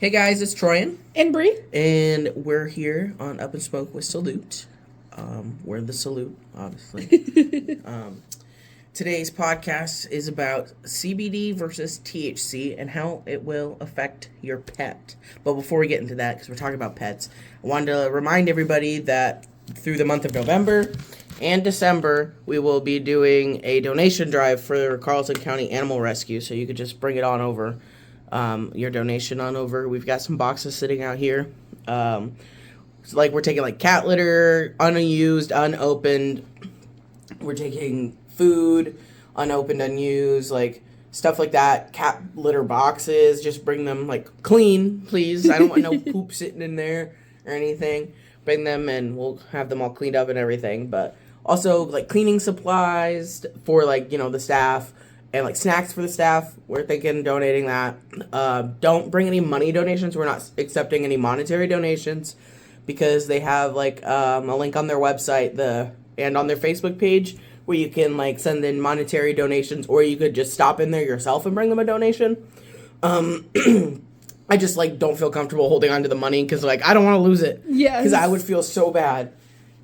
Hey guys, it's Troyan, And Brie. and we're here on Up and Smoke with Salute. We're the Salute, obviously. Today's podcast is about CBD versus THC and how it will affect your pet. But before we get into that, because we're talking about pets, I wanted to remind everybody that through the month of November and December, we will be doing a donation drive for Carlton County Animal Rescue. So you could just bring it on over. Your donation on over. We've got some boxes sitting out here. Like we're taking like cat litter, unused, unopened. We're taking food, unopened, unused, like stuff like that. Cat litter boxes. Just bring them like clean, please. I don't want no poop sitting in there or anything. Bring them and we'll have them all cleaned up and everything. But also like cleaning supplies for like the staff. And like snacks for the staff, we're thinking donating that. Don't bring any money donations. We're not accepting any monetary donations because they have like a link on their website and on their Facebook page where you can like send in monetary donations, or you could just stop in there yourself and bring them a donation. I just like don't feel comfortable holding on to the money because like I don't want to lose it. Yes. Because I would feel so bad.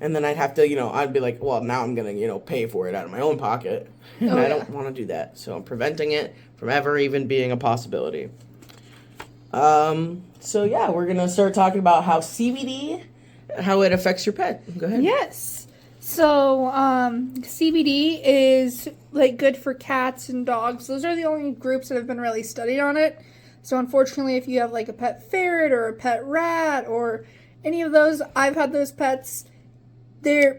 And then I'd have to, I'd be like, well, now I'm going to, pay for it out of my own pocket. And I don't want to do that. So I'm preventing it from ever even being a possibility. So yeah, we're going to start talking about how CBD, how it affects your pet. Go ahead. Yes. So, CBD is like good for cats and dogs. Those are the only groups that have been really studied on it. So unfortunately, if you have like a pet ferret or a pet rat or any of those, I've had those pets.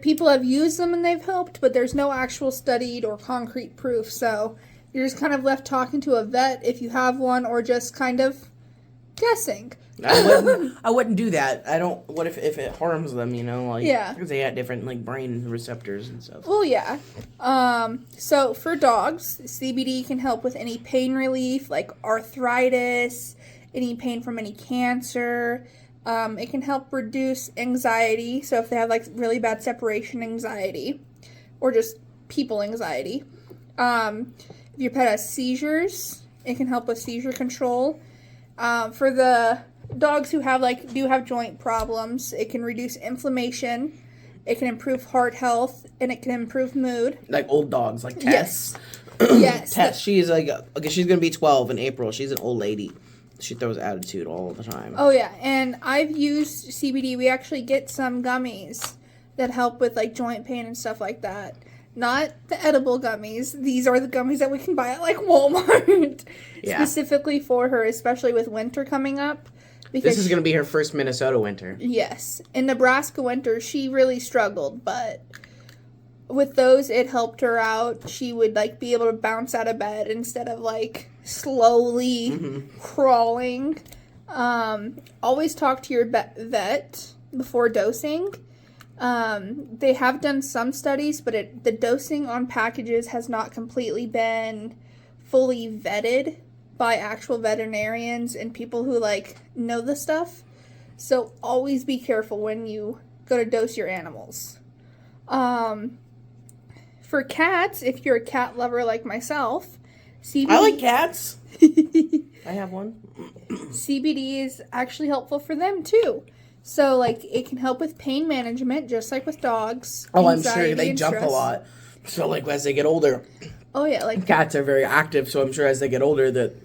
People have used them and they've helped, but there's no actual studied or concrete proof. So you're just kind of left talking to a vet if you have one, or just kind of guessing. I wouldn't do that. I don't. What if it harms them? Like Yeah. because they got different like brain receptors and stuff. Well, yeah. So for dogs, CBD can help with any pain relief, like arthritis, any pain from any cancer. It can help reduce anxiety. So if they have like really bad separation anxiety or just people anxiety. If your pet has seizures, it can help with seizure control. For the dogs who do have joint problems, it can reduce inflammation. It can improve heart health, and it can improve mood. Like old dogs, like Tess. Yes. Yes. Tess, she's like, okay, she's going to be 12 in April. She's an old lady. She throws attitude all the time. Oh, yeah. And I've used CBD. We actually get some gummies that help with, like, joint pain and stuff like that. Not the edible gummies. These are the gummies that we can buy at, like, Walmart. Yeah. Specifically for her, especially with winter coming up. Because this is going to be her first Minnesota winter. Yes. In Nebraska winter, she really struggled, but with those, it helped her out. She would, like, be able to bounce out of bed instead of, like, slowly crawling. Always talk to your vet before dosing. They have done some studies, but the dosing on packages has not completely been fully vetted by actual veterinarians and people who, like, know the stuff. So always be careful when you go to dose your animals. For cats, if you're a cat lover like myself, CBD... I like cats. I have one. CBD is actually helpful for them, too. So, like, it can help with pain management, just like with dogs. Oh, I'm sure they jump a lot. So, like, as they get older... Oh, yeah, like... Cats are very active, so I'm sure as they get older that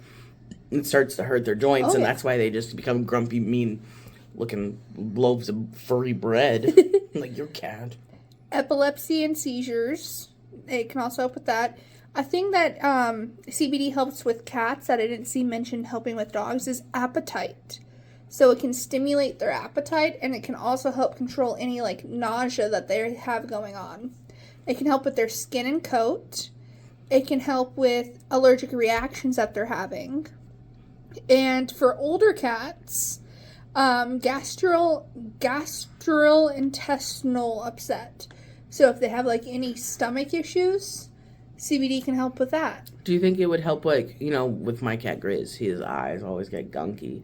it starts to hurt their joints, and that's why they just become grumpy, mean-looking loaves of furry bread. Like your cat. Epilepsy and seizures. It can also help with that. A thing that CBD helps with cats that I didn't see mentioned helping with dogs is appetite. So it can stimulate their appetite, and it can also help control any, like, nausea that they have going on. It can help with their skin and coat. It can help with allergic reactions that they're having. And for older cats, gastrointestinal upset. So if they have, like, any stomach issues, CBD can help with that. Do you think it would help, like, with my cat Grizz? His eyes always get gunky.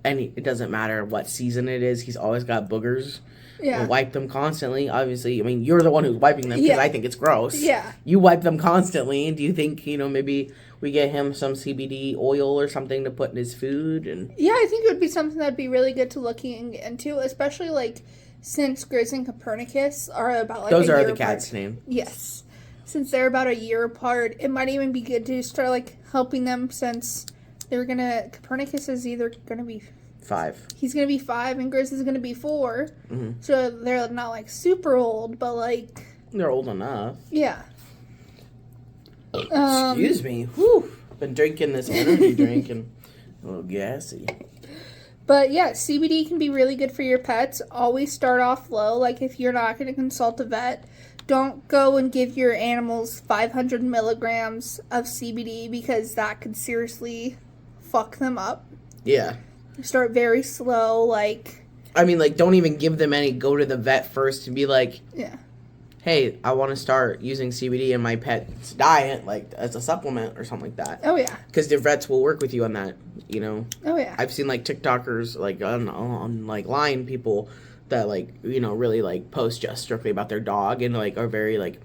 and it doesn't matter what season it is, he's always got boogers. Yeah. We'll wipe them constantly. Obviously, I mean, you're the one who's wiping them because I think it's gross. Yeah. You wipe them constantly. Do you think, maybe we get him some CBD oil or something to put in his food? And yeah, I think it would be something that'd be really good to looking into, especially, like, since Grizz and Copernicus are about, like, those a are year the cat's apart. name. Yes. Since they're about a year apart, it might even be good to start, like, helping them since Copernicus is either going to be 5. He's going to be 5 and Grizz is going to be 4. Mm-hmm. So they're not, like, super old, but, like... They're old enough. Yeah. Excuse me. Whew. Been drinking this energy drink and a little gassy. But, yeah, CBD can be really good for your pets. Always start off low. Like, if you're not going to consult a vet, don't go and give your animals 500 milligrams of CBD because that could seriously fuck them up. Yeah. Start very slow, like... I mean, like, don't even give them any. Go to the vet first and be like, yeah, hey, I want to start using CBD in my pet's diet, like, as a supplement or something like that. Oh, yeah. Because the vets will work with you on that, Oh, yeah. I've seen, like, TikTokers, like, on like, line people that, like, really, like, post just strictly about their dog and, like, are very, like,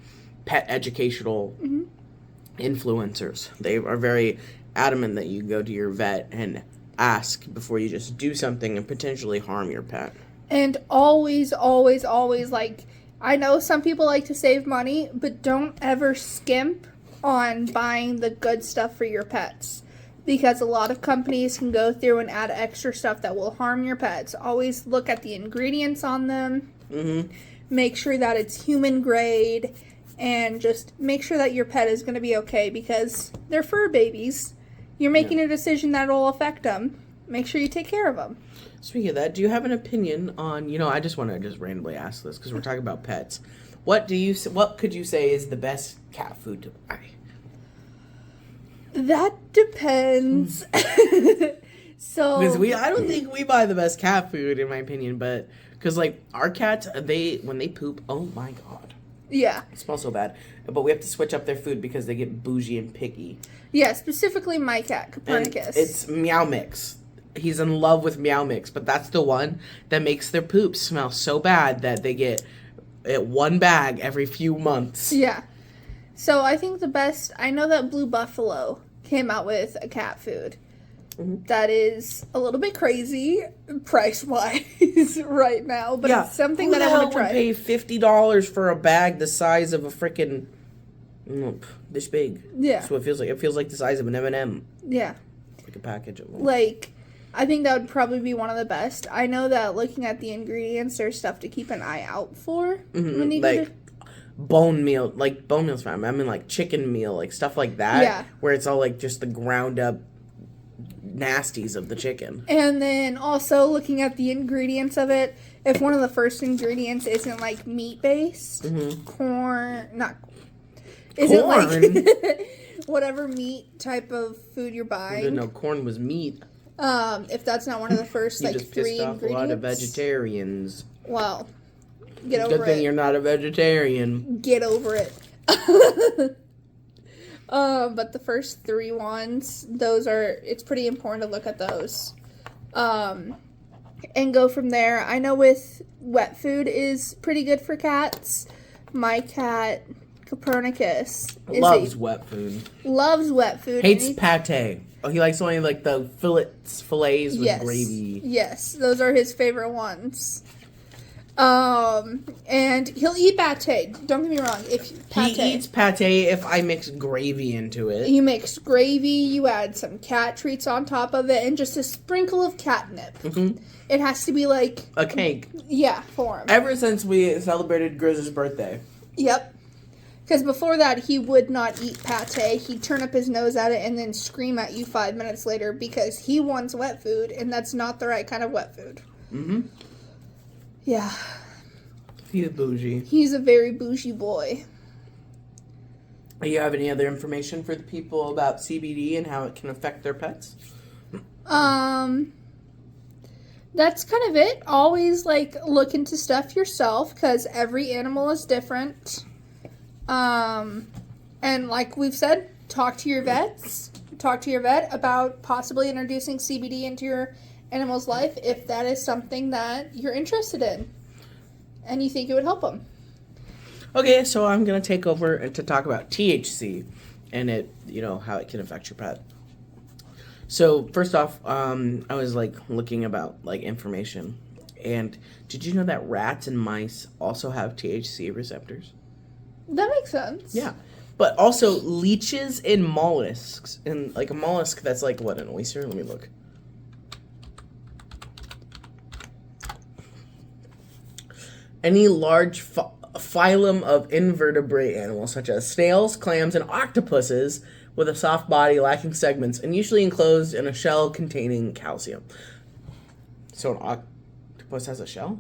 pet educational influencers. They are very adamant that you go to your vet and ask before you just do something and potentially harm your pet. And always, always, always, like, I know some people like to save money, but don't ever skimp on buying the good stuff for your pets. Because a lot of companies can go through and add extra stuff that will harm your pets. Always look at the ingredients on them. Mm-hmm. Make sure that it's human grade. And just make sure that your pet is going to be okay because they're fur babies. You're making a decision that will affect them. Make sure you take care of them. Speaking of that, do you have an opinion on, I just want to just randomly ask this because we're talking about pets. What could you say is the best cat food to buy? That depends. So, Because I don't think we buy the best cat food, in my opinion, but because, like, our cats, when they poop, oh my god. yeah. It smells so bad. But we have to switch up their food because they get bougie and picky. Yeah, specifically my cat, Copernicus. And it's Meow Mix. He's in love with Meow Mix, but that's the one that makes their poop smell so bad that they get one bag every few months. Yeah. So I think the best, I know that Blue Buffalo came out with a cat food that is a little bit crazy price-wise right now, but it's something that I want to try. Who would pay $50 for a bag the size of a freaking this big? Yeah. So it feels like the size of an M&M. Yeah. Like a package of them. Like, I think that would probably be one of the best. I know that looking at the ingredients, there's stuff to keep an eye out for. When you like bone meal's fine. I mean, like chicken meal, like stuff like that. Yeah. Where it's all like just the ground up nasties of the chicken. And then also looking at the ingredients of it, if one of the first ingredients isn't like meat based, corn, like whatever meat type of food you're buying. I didn't know corn was meat. If that's not one of the first You like just 3 pissed off ingredients. a lot of vegetarians. Well, get over it. Good thing you're not a vegetarian. Get over it. But the first 3 ones, it's pretty important to look at those. And go from there. I know with wet food is pretty good for cats. My cat, Copernicus, Loves wet food. Loves wet food. Hates pate. Oh, he likes only like the fillets with gravy. Yes, those are his favorite ones. And he'll eat pate. Don't get me wrong. He eats pate if I mix gravy into it. You mix gravy, you add some cat treats on top of it, and just a sprinkle of catnip. It has to be like a cake. Yeah, for him. Ever since we celebrated Grizz's birthday. Yep. Because before that, he would not eat pate. He'd turn up his nose at it and then scream at you 5 minutes later because he wants wet food, and that's not the right kind of wet food. Yeah. He's bougie. He's a very bougie boy. Do you have any other information for the people about CBD and how it can affect their pets? That's kind of it. Always, like, look into stuff yourself because every animal is different. And like we've said, talk to your vets. Talk to your vet about possibly introducing CBD into your animal's life if that is something that you're interested in and you think it would help them. Okay, so I'm going to take over to talk about THC and it, how it can affect your pet. So first off, I was looking about information, and did you know that rats and mice also have THC receptors? That makes sense. Yeah, but also leeches and mollusks, and a mollusk that's what, an oyster? Let me look. Any large phylum of invertebrate animals such as snails, clams, and octopuses with a soft body lacking segments and usually enclosed in a shell containing calcium. So an octopus has a shell?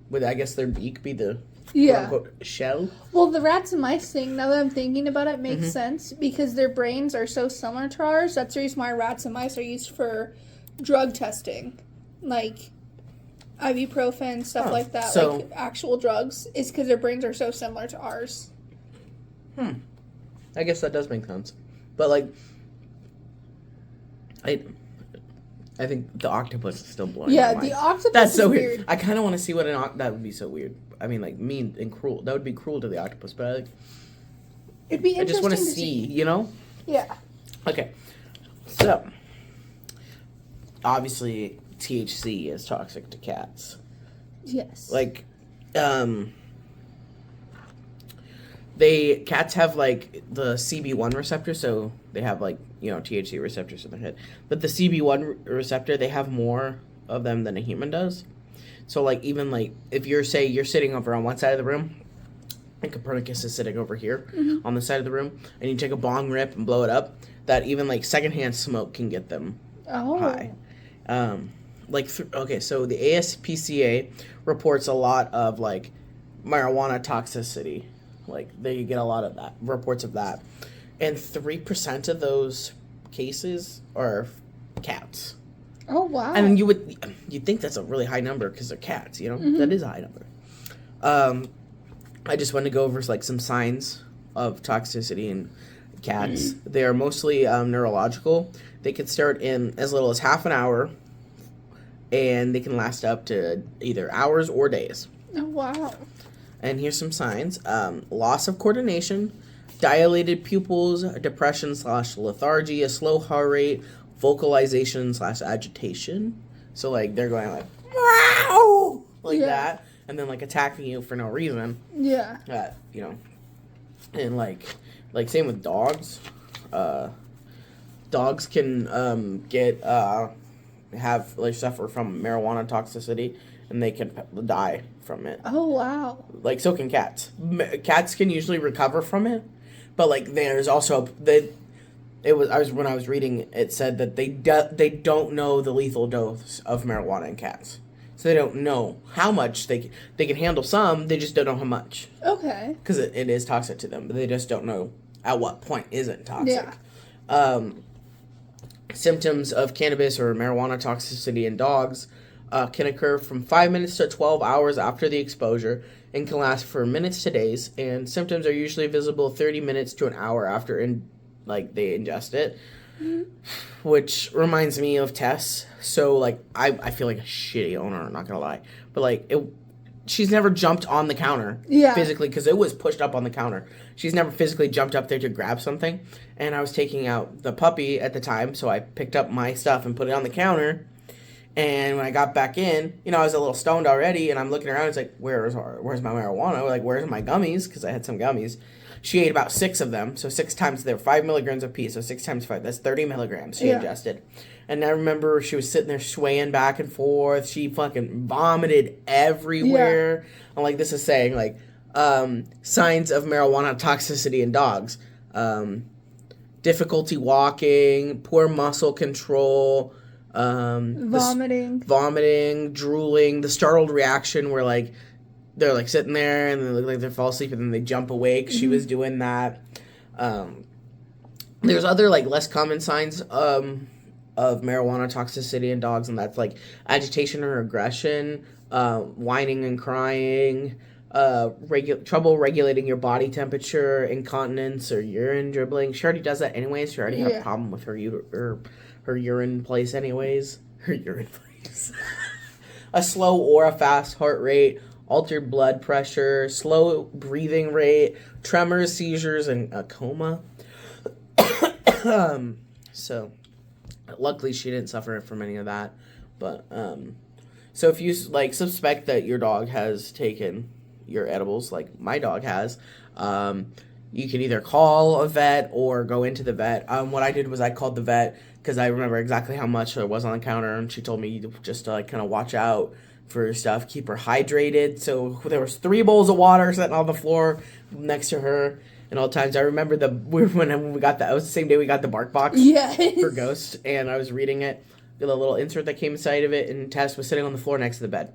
Would, I guess, their beak be the quote-unquote shell? Well, the rats and mice thing, now that I'm thinking about it, makes sense because their brains are so similar to ours. That's the reason why rats and mice are used for drug testing. Like ibuprofen, stuff like that, like actual drugs, is because their brains are so similar to ours. I guess that does make sense. But, I think the octopus is still blowing my mind. The octopus That's so is weird. I kind of want to see what that would be so weird. I mean, mean and cruel. That would be cruel to the octopus, but it'd be interesting. I just want to see, Yeah. Okay. So, obviously, THC is toxic to cats. Yes. Cats have the CB1 receptor, so they have THC receptors in their head. But the CB1 receptor, they have more of them than a human does. So even if you're sitting over on one side of the room, and Copernicus is sitting over here on the side of the room, and you take a bong rip and blow it up, that even secondhand smoke can get them high. So the ASPCA reports a lot of marijuana toxicity. They get a lot of that, reports of that. And 3% of those cases are cats. Oh, wow. And you'd think that's a really high number because they're cats, That is a high number. I just wanted to go over some signs of toxicity in cats. They are mostly neurological. They can start in as little as half an hour, and they can last up to either hours or days. Oh, wow. And here's some signs. Loss of coordination, dilated pupils, depression / lethargy, a slow heart rate, vocalization / agitation. So, they're going wow! That. And then, attacking you for no reason. Yeah. And, same with dogs. Dogs can suffer from marijuana toxicity, and they can die from it. Oh, wow. So can cats. Cats can usually recover from it, but there's also when I was reading, it said that they don't know the lethal dose of marijuana in cats, so they don't know how much they can handle. Some, they just don't know how much. Okay. Because it is toxic to them, but they just don't know at what point is it toxic. Yeah. Symptoms of cannabis or marijuana toxicity in dogs can occur from 5 minutes to 12 hours after the exposure and can last for minutes to days. And symptoms are usually visible 30 minutes to an hour after they ingest it, which reminds me of Tess. So I feel like a shitty owner. I'm not gonna lie, but she's never jumped on the counter physically because it was pushed up on the counter. She's never physically jumped up there to grab something. And I was taking out the puppy at the time, so I picked up my stuff and put it on the counter. And when I got back in, I was a little stoned already, and I'm looking around. It's where's my marijuana? Where's my gummies? Because I had some gummies. She ate about 6 of them, so 6 times, they're 5 milligrams a piece, so 6 times 5, that's 30 milligrams she ingested. And I remember she was sitting there swaying back and forth. She fucking vomited everywhere. Yeah. And this is saying, signs of marijuana toxicity in dogs. Difficulty walking, poor muscle control, vomiting, drooling, the startled reaction where they're sitting there and they look like they fall asleep and then they jump awake. She was doing that. There's other less common signs of marijuana toxicity in dogs, and that's agitation or aggression, whining and crying, trouble regulating your body temperature, incontinence or urine dribbling. She already does that anyways. She already had a problem with her urine place anyways. her urine freeze. A slow or a fast heart rate, altered blood pressure, slow breathing rate, tremors, seizures, and a coma. So, luckily she didn't suffer from any of that. But, so if you, like, suspect that your dog has taken your edibles, like my dog has, you can either call a vet or go into the vet. What I did was I called the vet because I remember exactly how much there was on the counter, and she told me just to, like, kind of watch out for stuff, keep her hydrated. So there was 3 bowls of water sitting on the floor next to her. And all times I remember when we got that, it was the same day we got the bark box for Ghost, and I was reading it, the little insert that came inside of it, and Tess was sitting on the floor next to the bed.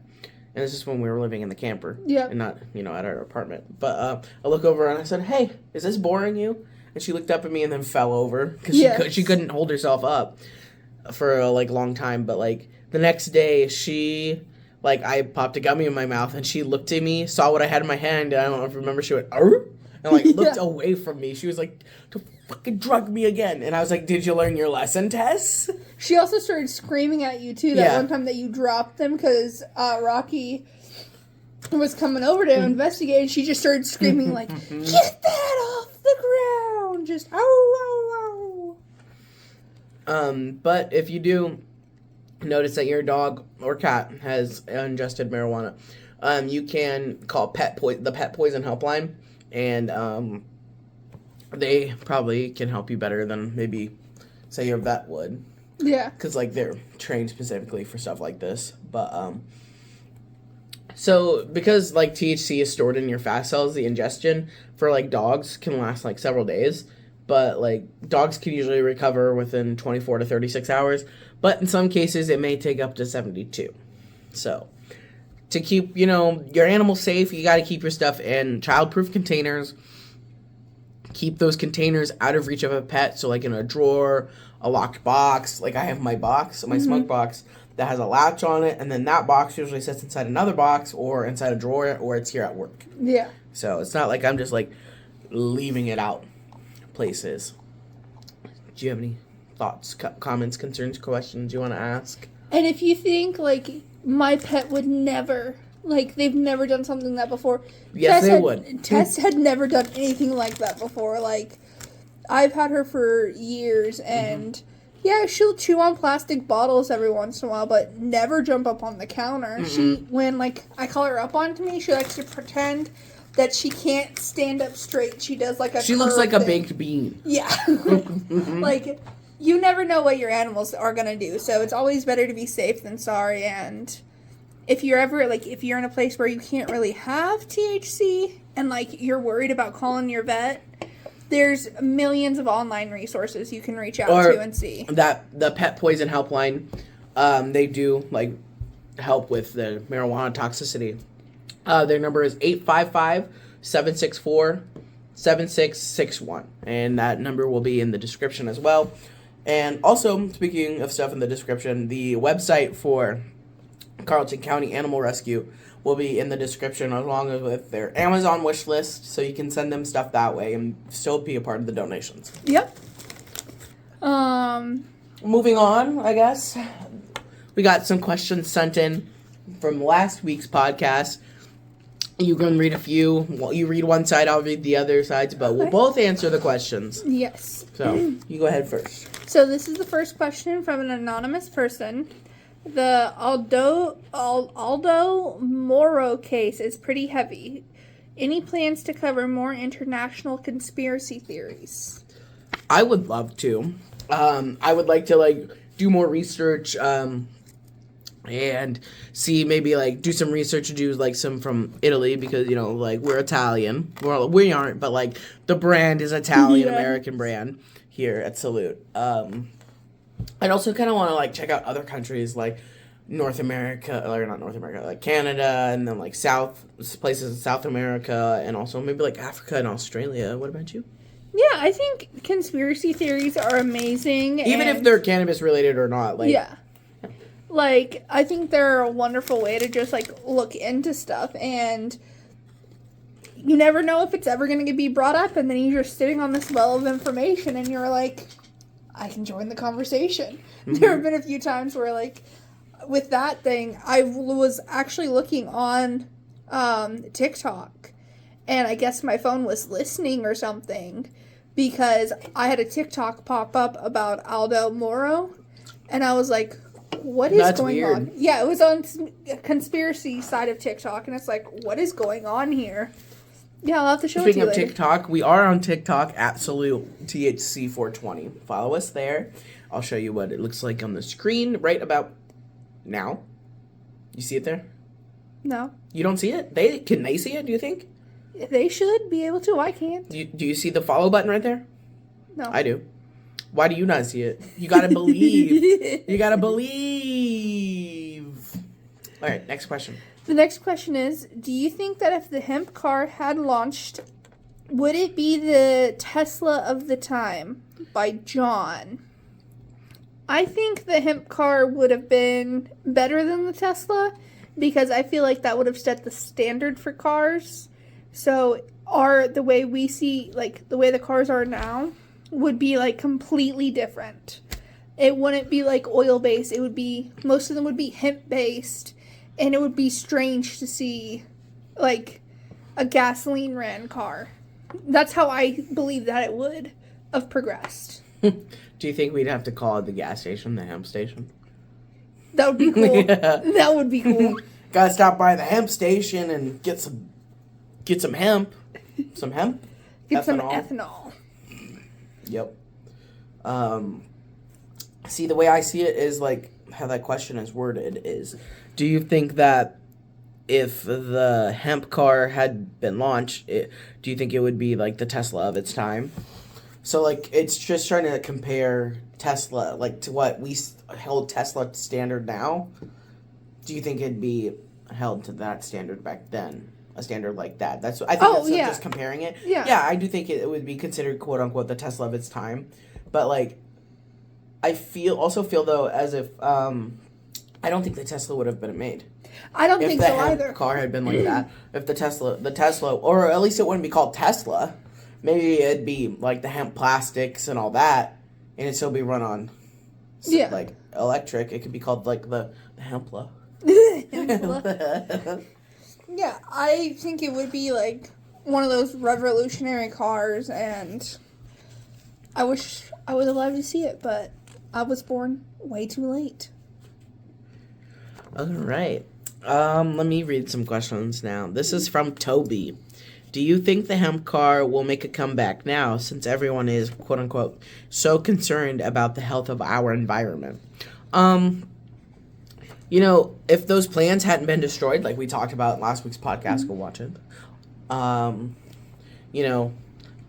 And this is when we were living in the camper, and not, at our apartment. But I look over and I said, "Hey, is this boring you?" And she looked up at me and then fell over because she couldn't hold herself up for a long time. But the next day, I popped a gummy in my mouth and she looked at me, saw what I had in my hand, and I don't know if you remember, she went, "Arr!" and looked away from me. She was like, "Don't fucking drug me again." And I was like, "Did you learn your lesson, Tess?" She also started screaming at you too that one time that you dropped them because Rocky was coming over to investigate, and she just started screaming like, "Get that off the ground!" Just ow, ow, ow. But if you do notice that your dog or cat has ingested marijuana, you can call the pet poison helpline, and they probably can help you better than maybe say your vet would. Yeah. Because they're trained specifically for stuff like this. But so because THC is stored in your fat cells, the ingestion for dogs can last several days. But dogs can usually recover within 24 to 36 hours. But in some cases, it may take up to 72. So to keep, your animal safe, you got to keep your stuff in child-proof containers. Keep those containers out of reach of a pet. So in a drawer, a locked box. I have my box, my smoke box, that has a latch on it. And then that box usually sits inside another box or inside a drawer, or it's here at work. Yeah. So it's not I'm just leaving it out places. Do you have any thoughts, comments, concerns, questions you want to ask? And if you think my pet would never, they've never done something like that before. Yes, they would. Tess had never done anything like that before. I've had her for years, and yeah, she'll chew on plastic bottles every once in a while, but never jump up on the counter. When I call her up onto me, she likes to pretend that she can't stand up straight. She does she looks like thing. A baked bean. Yeah. You never know what your animals are going to do, so it's always better to be safe than sorry. And if you're ever, if you're in a place where you can't really have THC and, you're worried about calling your vet, there's millions of online resources you can reach out to and see. The Pet Poison Helpline, they do, help with the marijuana toxicity. Their number is 855-764-7661. And that number will be in the description as well. And also, speaking of stuff in the description, the website for Carleton County Animal Rescue will be in the description, along with their Amazon wish list, so you can send them stuff that way and still be a part of the donations. Yep. Moving on, I guess. We got some questions sent in from last week's podcast. You can read a few. Well, you read one side, I'll read the other sides, but we'll both answer the questions. Yes. So, you go ahead first. So this is the first question from an anonymous person. The Aldo Moro case is pretty heavy. Any plans to cover more international conspiracy theories? I would love to. I would like to do more research and see, maybe do some research and do some from Italy, because we're Italian. Well, we aren't, but the brand is Italian American brand here at Salute. I'd also kind of want to check out other countries North America, or not North America, Canada, and then places in South America, and also maybe Africa and Australia. What about you? Yeah, I think conspiracy theories are amazing. Even if they're cannabis related or not. Yeah. I think they're a wonderful way to just look into stuff, and you never know if it's ever going to be brought up, and then you're just sitting on this well of information, and you're I can join the conversation. Mm-hmm. There have been a few times where with that thing, I was actually looking on TikTok, and I guess my phone was listening or something, because I had a TikTok pop up about Aldo Moro, and I was like, what is That's going weird. on? Yeah, it was on conspiracy side of TikTok, and it's like, what is going on here? Yeah, I'll have to show it to Speaking you of later. TikTok, we are on TikTok, absolute THC 420. Follow us there. I'll show you what it looks like on the screen right about now. You see it there? No. You don't see it? Can they see it, do you think? They should be able to. I can't. Do you see the follow button right there? No. I do. Why do you not see it? You gotta believe. You gotta believe. All right, next question. The next question is, do you think that if the hemp car had launched, would it be the Tesla of the time by John? I think the hemp car would have been better than the Tesla, because I feel like that would have set the standard for cars. So the way we see, like, the way the cars are now would be, like, completely different. It wouldn't be, like, oil-based. It would be, most of them would be hemp-based, and it would be strange to see, like, a gasoline-ran car. That's how I believe that it would have progressed. Do you think we'd have to call it the gas station, the hemp station? That would be cool. Yeah. That would be cool. Gotta stop by the hemp station and get some hemp. Some hemp? Get some ethanol. Yep. See, the way I see it is, like, how that question is worded is, do you think that if the hemp car had been launched, do you think it would be, like, the Tesla of its time? So, like, it's just trying to compare Tesla, like, to what we held Tesla standard now. Do you think it'd be held to that standard back then? A standard like that. I think that's just comparing it. Yeah. Yeah, I do think it would be considered, quote unquote, the Tesla of its time. But, like, I also feel though as if I don't think the Tesla would have been made. I don't think so either. If the car had been like that, if the Tesla, or at least it wouldn't be called Tesla. Maybe it'd be like the hemp plastics and all that, and it'd still be run on, like, electric. It could be called like the Hempla. Yeah, I think it would be like one of those revolutionary cars, and I wish I would have loved to see it, but I was born way too late. All right. Let me read some questions now. This is from Toby. Do you think the hemp car will make a comeback now, since everyone is, quote unquote, so concerned about the health of our environment? You know, if those plans hadn't been destroyed, like we talked about in last week's podcast, go watch it. You know,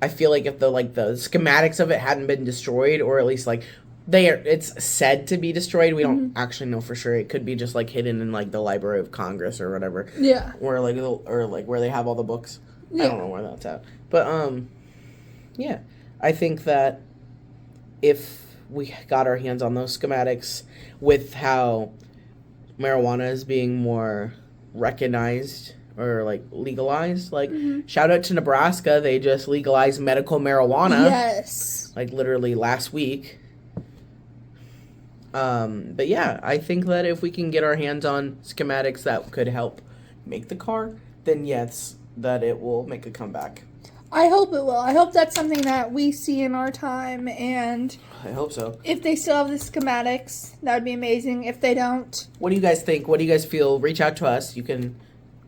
I feel like if the schematics of it hadn't been destroyed, or at least like it's said to be destroyed, we don't actually know for sure. It could be just like hidden in like the Library of Congress or whatever. Yeah. Or like where they have all the books. Yeah. I don't know where that's at. But yeah, I think that if we got our hands on those schematics, with how marijuana is being more recognized or like legalized, like shout out to Nebraska, they just legalized medical marijuana. Yes. Like literally last week. But yeah, I think that if we can get our hands on schematics that could help make the car, then yes, that it will make a comeback. I hope it will. I hope that's something that we see in our time, and I hope so. if they still have the schematics, that would be amazing. If they don't, what do you guys think? What do you guys feel? Reach out to us. You can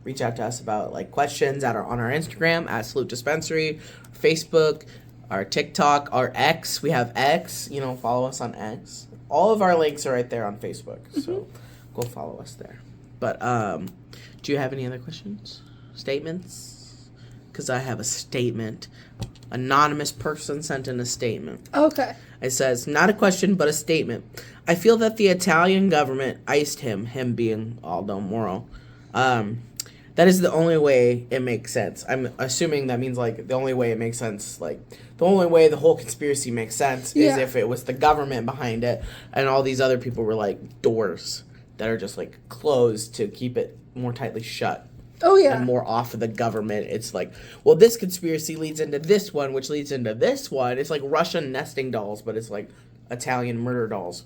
reach out to us about like questions on our Instagram at Salute Dispensary, Facebook, our TikTok, our X. We have X. You know, follow us on X. All of our links are right there on Facebook, so go follow us there. But do you have any other questions, statements? Because I have a statement. Anonymous person sent in a statement. okay. It says, not a question, but a statement. I feel that the Italian government iced him being Aldo Moro. That is the only way it makes sense. I'm assuming that means, like, the only way it makes sense, like, the only way the whole conspiracy makes sense is if it was the government behind it and all these other people were, like, doors that are just, like, closed to keep it more tightly shut. Oh, yeah. And more off of the government. It's like, well, this conspiracy leads into this one, which leads into this one. It's like Russian nesting dolls, but it's like Italian murder dolls.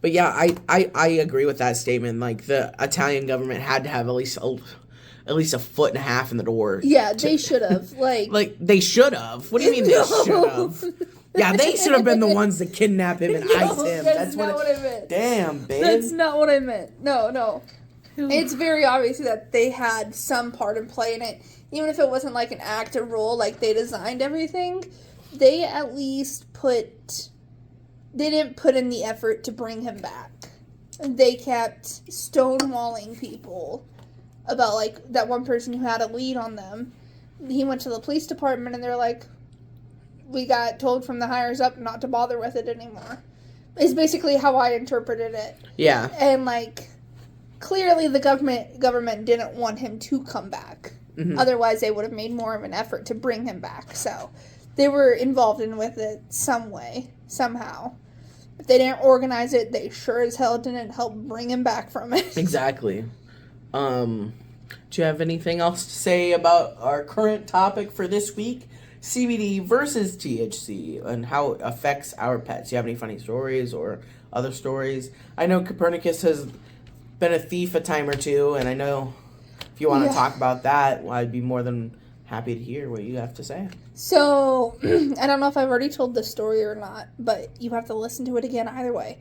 But yeah, I agree with that statement. Like, the Italian government had to have at least a foot and a half in the door. Yeah, they should have. Like they should have. What do you mean they should have? Yeah, they should have been the ones that kidnap him and ice him. That's not what I meant. Damn, babe. That's not what I meant. No. It's very obvious that they had some part in play in it. Even if it wasn't like an active role, like they designed everything, they at least they didn't put in the effort to bring him back. They kept stonewalling people about, like, that one person who had a lead on them. He went to the police department and they're like, we got told from the higher up not to bother with it anymore. Is basically how I interpreted it. Yeah. And, like, clearly the government didn't want him to come back. Mm-hmm. Otherwise, they would have made more of an effort to bring him back. So, they were involved with it some way, somehow. If they didn't organize it, they sure as hell didn't help bring him back from it. Exactly. Do you have anything else to say about our current topic for this week? CBD versus THC and how it affects our pets. Do you have any funny stories or other stories? I know Copernicus has been a thief a time or two, and I know if you want to talk about that, well, I'd be more than happy to hear what you have to say. So, I don't know if I've already told this story or not, but you have to listen to it again either way.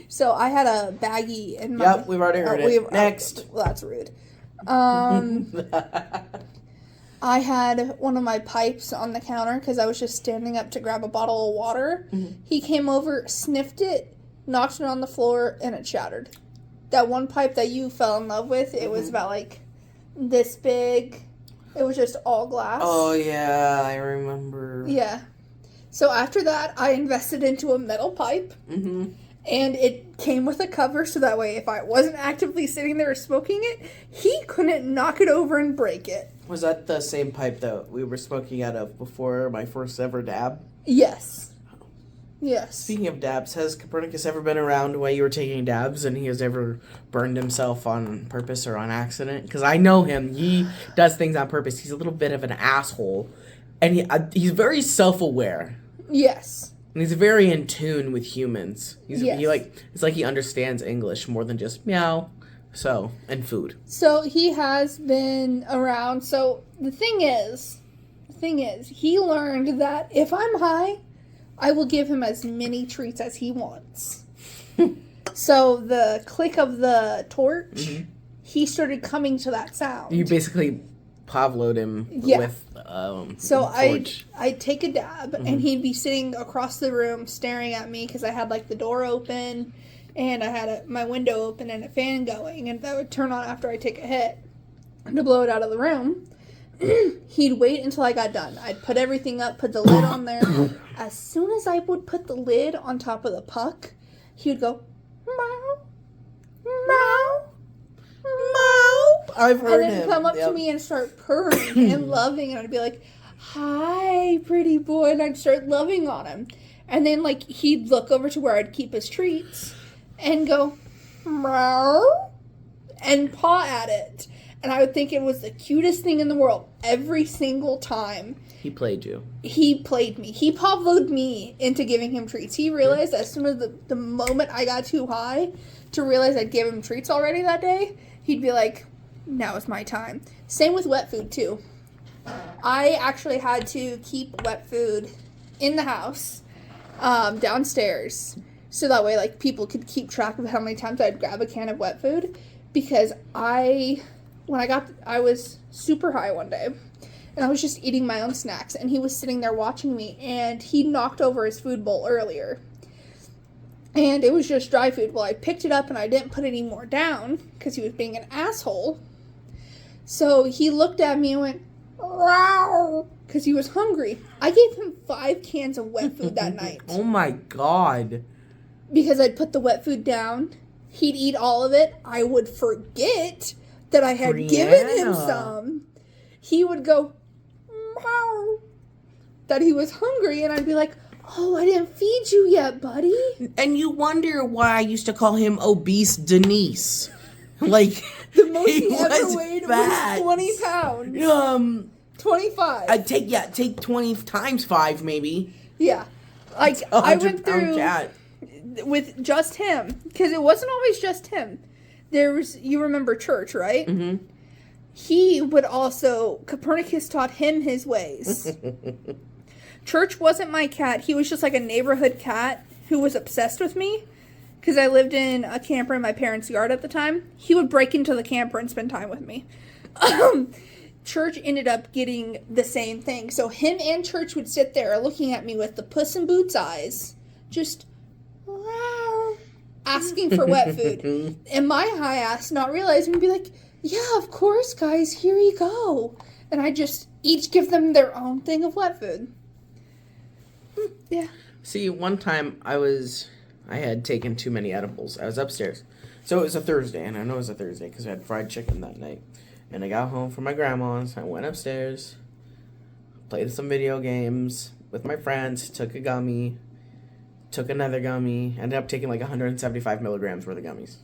So, I had a baggie in my... Yep, we've already heard it. Next. Well, that's rude. I had one of my pipes on the counter because I was just standing up to grab a bottle of water. Mm-hmm. He came over, sniffed it, knocked it on the floor, and it shattered. That one pipe that you fell in love with, it was about, like, this big. It was just all glass. Oh, yeah, I remember. Yeah. So after that, I invested into a metal pipe. Mm-hmm. And it came with a cover, so that way if I wasn't actively sitting there smoking it, he couldn't knock it over and break it. Was that the same pipe that we were smoking out of before my first ever dab? Yes. Yes. Speaking of dabs, has Copernicus ever been around while you were taking dabs and he has ever burned himself on purpose or on accident? Because I know him. He does things on purpose. He's a little bit of an asshole. And he's very self-aware. Yes. And he's very in tune with humans. It's like he understands English more than just meow, and food. So he has been around. So the thing is, he learned that if I'm high, I will give him as many treats as he wants. So the click of the torch, he started coming to that sound. You basically Pavlo'd him with so I'd take a dab, and he'd be sitting across the room staring at me because I had, like, the door open, and I had my window open and a fan going, and that would turn on after I take a hit to blow it out of the room. He'd wait until I got done. I'd put everything up, put the lid on there. As soon as I would put the lid on top of the puck, he would go, meow, meow, meow. I've heard him. And then come up to me and start purring and loving, and I'd be like, hi, pretty boy, and I'd start loving on him. And then, like, he'd look over to where I'd keep his treats and go, meow, and paw at it. And I would think it was the cutest thing in the world every single time. He played you. He played me. He Pavlov'd me into giving him treats. He realized as soon as the moment I got too high to realize I'd give him treats already that day, he'd be like, now is my time. Same with wet food, too. I actually had to keep wet food in the house, downstairs, so that way, like, people could keep track of how many times I'd grab a can of wet food, because I was super high one day, and I was just eating my own snacks, and he was sitting there watching me, and he knocked over his food bowl earlier, and it was just dry food. Well, I picked it up, and I didn't put any more down, because he was being an asshole. So he looked at me and went, wow, because he was hungry. I gave him 5 cans of wet food that night. Oh my God. Because I'd put the wet food down, he'd eat all of it, I would forget that I had given him some. He would go, meow, that he was hungry, and I'd be like, oh, I didn't feed you yet, buddy. And you wonder why I used to call him Obese Denise. Like, the most he ever weighed was 20 pounds. 25. I'd take 20 times 5, maybe. Yeah. Like, I went 100-pound through cat. with just him, because it wasn't always just him. You remember Church, right? Mm-hmm. He would also, Copernicus taught him his ways. Church wasn't my cat. He was just like a neighborhood cat who was obsessed with me. Because I lived in a camper in my parents' yard at the time. He would break into the camper and spend time with me. Church ended up getting the same thing. So him and Church would sit there looking at me with the Puss in Boots eyes. Just asking for wet food. And my high ass, not realizing, would be like, yeah, of course, guys, here you go. And I just each give them their own thing of wet food. Yeah. See, one time I had taken too many edibles. I was upstairs. So it was a Thursday, and I know it was a Thursday because I had fried chicken that night. And I got home from my grandma's. I went upstairs, played some video games with my friends, took a gummy, took another gummy, ended up taking like 175 milligrams worth of gummies.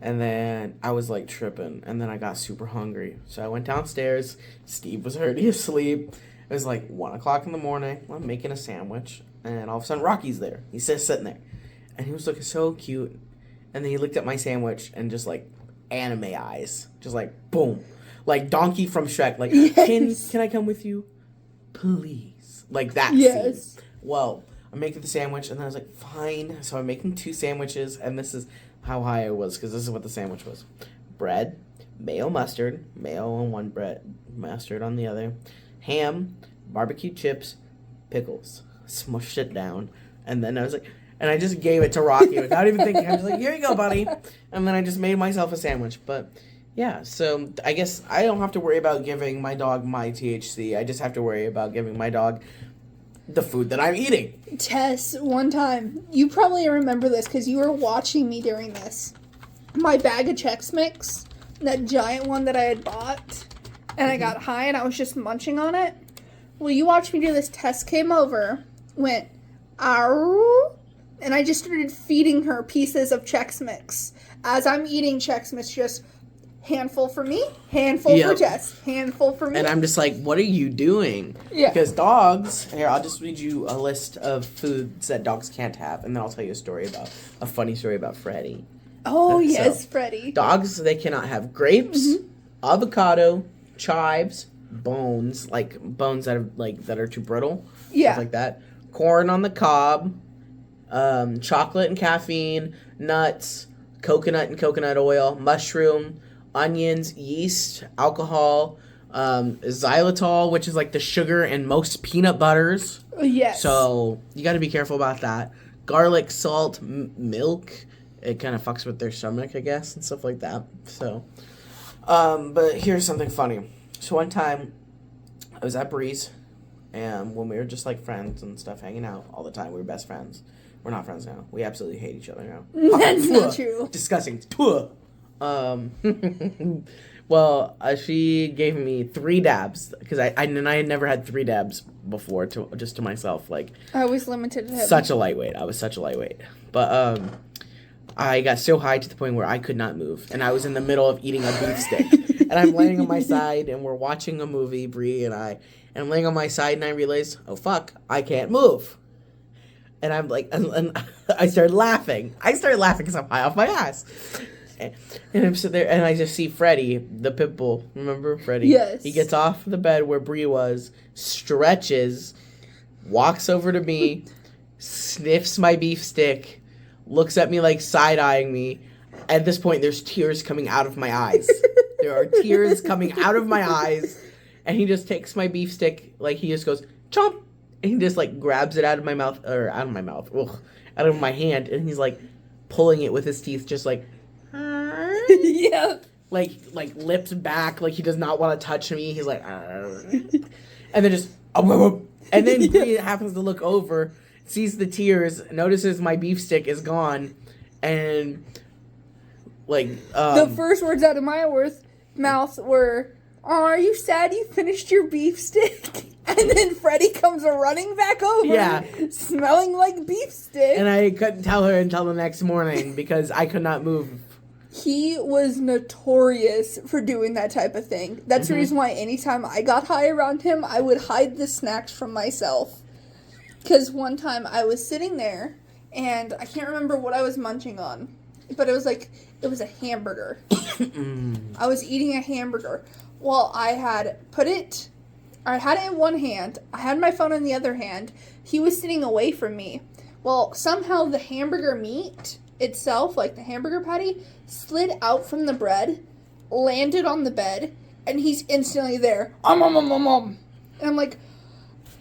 And then I was like tripping, and then I got super hungry. So I went downstairs. Steve was already asleep. It was like 1 o'clock in the morning. I'm making a sandwich, and all of a sudden Rocky's there. He's just sitting there, and he was looking so cute. And then he looked at my sandwich and just like anime eyes, just like boom, like Donkey from Shrek. Like, yes. Can I come with you, please? Like that. Yes. Scene. Well, I'm making the sandwich, and then I was like, fine. So I'm making 2 sandwiches, and this is how high I was, because this is what the sandwich was: bread, mayo mustard, mayo on one bread, mustard on the other, ham, barbecue chips, pickles. Smushed it down, and then I was like, and I just gave it to Rocky without even thinking. I was like, here you go, buddy. And then I just made myself a sandwich. But yeah, so I guess I don't have to worry about giving my dog my THC. I just have to worry about giving my dog the food that I'm eating. Tess, one time, you probably remember this because you were watching me during this. My bag of Chex Mix, that giant one that I had bought, and I got high and I was just munching on it. Well, you watched me do this. Tess came over, went, ow, and I just started feeding her pieces of Chex Mix. As I'm eating Chex Mix, just handful for me, handful for Tess, handful for me. And I'm just like, what are you doing? Yeah. Because dogs, here, I'll just read you a list of foods that dogs can't have, and then I'll tell you a funny story about Freddie. Oh, yes, Freddie. Dogs, they cannot have grapes, avocado, chives, bones, like bones that are too brittle, stuff like that. Corn on the cob, chocolate and caffeine, nuts, coconut and coconut oil, mushroom, onions, yeast, alcohol, xylitol, which is like the sugar in most peanut butters. Yes. So you got to be careful about that. Garlic, salt, milk. It kind of fucks with their stomach, I guess, and stuff like that. So, but here's something funny. So one time, I was at Breeze, and when we were just like friends and stuff, hanging out all the time, we were best friends. We're not friends now. We absolutely hate each other now. That's not true. Disgusting. Well, she gave me 3 dabs because I had never had 3 dabs before, just to myself. Like, I was limited to him. Such a lightweight. I was such a lightweight. But I got so high to the point where I could not move, and I was in the middle of eating a beef stick, and I'm laying on my side, and we're watching a movie, Bree and I, and I'm laying on my side, and I realized, oh fuck, I can't move. And I'm like, and I started laughing. Because I'm high off my ass. And I'm sitting there, and I just see Freddie, the pit bull. Remember Freddie? Yes. He gets off the bed where Bree was, stretches, walks over to me, sniffs my beef stick, looks at me like side-eyeing me. At this point, there's tears coming out of my eyes. There are tears coming out of my eyes. And he just takes my beef stick, like he just goes, chomp. And he just like grabs it out of my mouth, out of my hand. And he's like pulling it with his teeth, just like, yeah. Like lips back, like he does not want to touch me. He's like, and then just, and then he happens to look over, sees the tears, notices my beef stick is gone, and like the first words out of my mouth were, "Oh, are you sad you finished your beef stick?" And then Freddie comes running back over, smelling like beef stick. And I couldn't tell her until the next morning because I could not move. He was notorious for doing that type of thing. That's the reason why anytime I got high around him, I would hide the snacks from myself. Because one time I was sitting there, and I can't remember what I was munching on, but it was a hamburger. I was eating a hamburger. Well, I had it in one hand. I had my phone in the other hand. He was sitting away from me. Well, somehow the hamburger meat itself, like the hamburger patty, slid out from the bread, landed on the bed, and he's instantly there. And I'm like,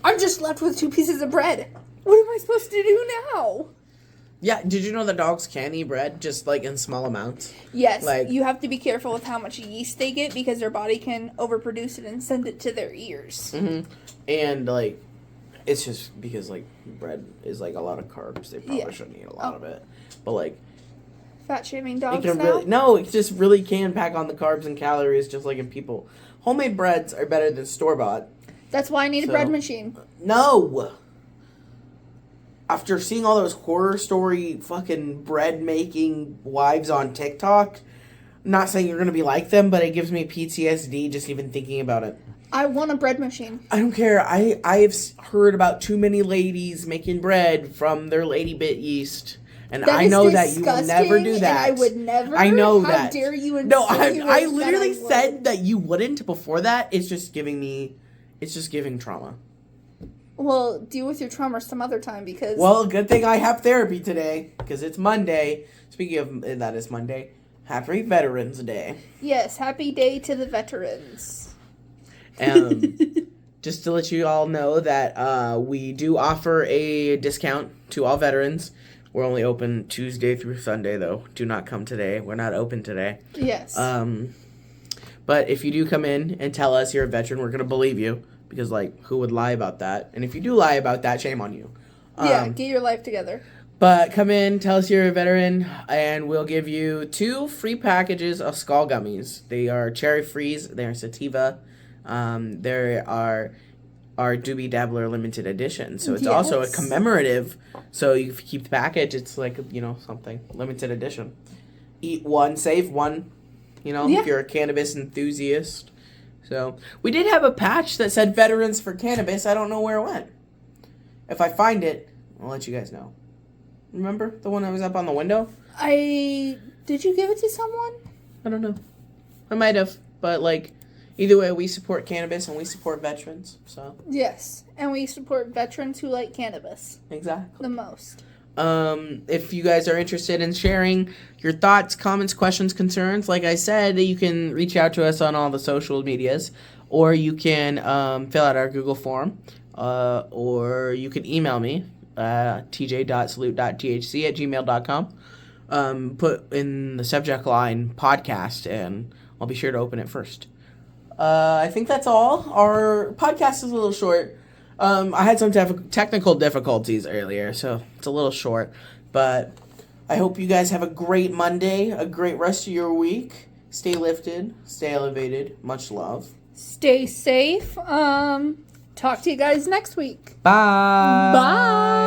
I'm just left with 2 pieces of bread. What am I supposed to do now? Yeah, did you know that dogs can eat bread, just, like, in small amounts? Yes, you have to be careful with how much yeast they get because their body can overproduce it and send it to their ears. Mm-hmm. And, like, it's just because, like, bread is, like, a lot of carbs. They probably shouldn't eat a lot of it. But, like... Fat-shaming dogs it can now? it just really can pack on the carbs and calories just like in people. Homemade breads are better than store-bought. That's why I need a bread machine. No! After seeing all those horror story fucking bread-making wives on TikTok, I'm not saying you're going to be like them, but it gives me PTSD just even thinking about it. I want a bread machine. I don't care. I've heard about too many ladies making bread from their lady bit yeast. And that I know that you will never do that. I would never. I know How that. How dare you insinuate No, I literally that said that you wouldn't before that. It's just giving trauma. Well, deal with your trauma some other time because... Well, good thing I have therapy today because it's Monday. Speaking of that, it's Monday. Happy Veterans Day. Yes, happy day to the veterans. Just to let you all know that we do offer a discount to all veterans. We're only open Tuesday through Sunday, though. Do not come today. We're not open today. Yes. But if you do come in and tell us you're a veteran, we're going to believe you. Because, like, who would lie about that? And if you do lie about that, shame on you. Yeah, get your life together. But come in, tell us you're a veteran, and we'll give you 2 free packages of Skull Gummies. They are cherry freeze. They are sativa. They are Doobie Dabbler limited edition. So it's also a commemorative. So you keep the package. It's like, something. Limited edition. Eat one, save one. If you're a cannabis enthusiast. So we did have a patch that said Veterans for Cannabis. I don't know where it went. If I find it, I'll let you guys know. Remember the one that was up on the window? Did you give it to someone? I don't know. I might have. But, like, either way, we support cannabis and we support veterans. So yes, and we support veterans who like cannabis. Exactly. The most. If you guys are interested in sharing your thoughts, comments, questions, concerns, like I said, you can reach out to us on all the social medias, or you can fill out our Google form, or you can email me, tj.salute.thc@gmail.com. Put in the subject line podcast, and I'll be sure to open it first. I think that's all. Our podcast is a little short. I had some technical difficulties earlier, so it's a little short. But I hope you guys have a great Monday, a great rest of your week. Stay lifted, stay elevated. Much love. Stay safe. Talk to you guys next week. Bye. Bye.